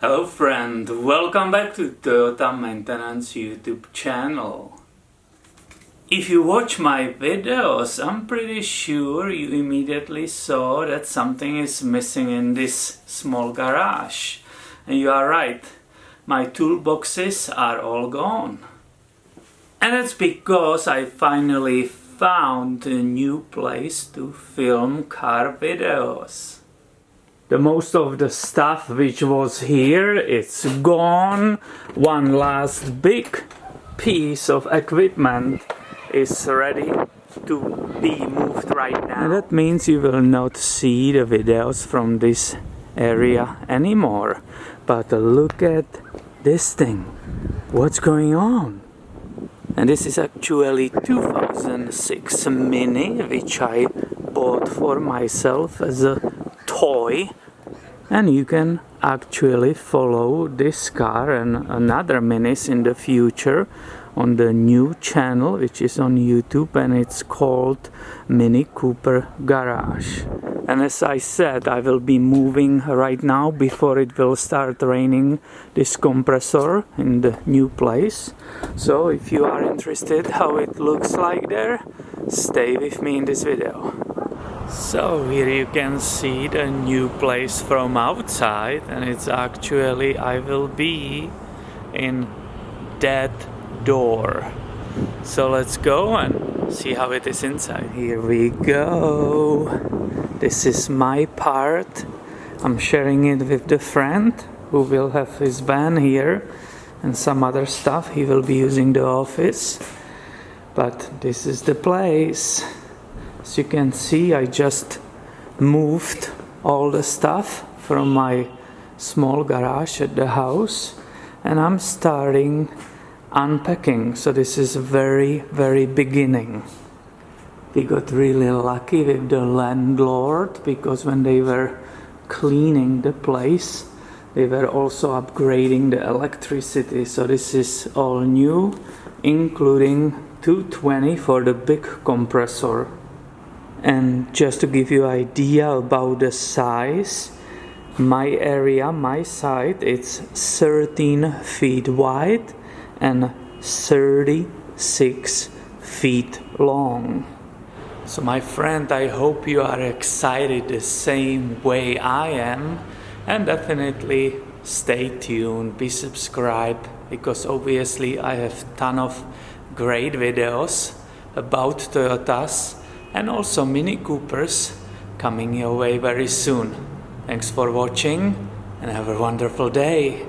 Hello friend, welcome back to Toyota Maintenance YouTube channel. If you watch my videos, I'm pretty sure you immediately saw that something is missing in this small garage. And you are right, my toolboxes are all gone. And it's because I finally found a new place to film car videos. The most of the stuff which was here, it's gone. One last big piece of equipment is ready to be moved right now. And that means you will not see the videos from this area anymore. But look at this thing. What's going on? And this is actually 2006 Mini, which I bought for myself as a toy. And you can actually follow this car and another Minis in the future on the new channel, which is on YouTube, and it's called Mini Cooper Garage. And as I said, I will be moving right now before it will start raining this compressor in the new place. So if you are interested how it looks like there, stay with me in this video. So here you can see the new place from outside, and it's actually, I will be in that door. So let's go and see how it is inside. Here we go. This is my part. I'm sharing it with the friend who will have his van here and some other stuff. He will be using the office. But this is the place. As you can see, I just moved all the stuff from my small garage at the house, and I'm starting unpacking. So this is very beginning. We got really lucky with the landlord, because when they were cleaning the place, they were also upgrading the electricity. So this is all new, including 220 for the big compressor. And just to give you an idea about the size, my area, my side, it's 13 feet wide and 36 feet long. So my friend, I hope you are excited the same way I am, and definitely stay tuned, be subscribed, because obviously I have a ton of great videos about Toyotas and also Mini Coopers coming your way very soon. Thanks for watching and have a wonderful day.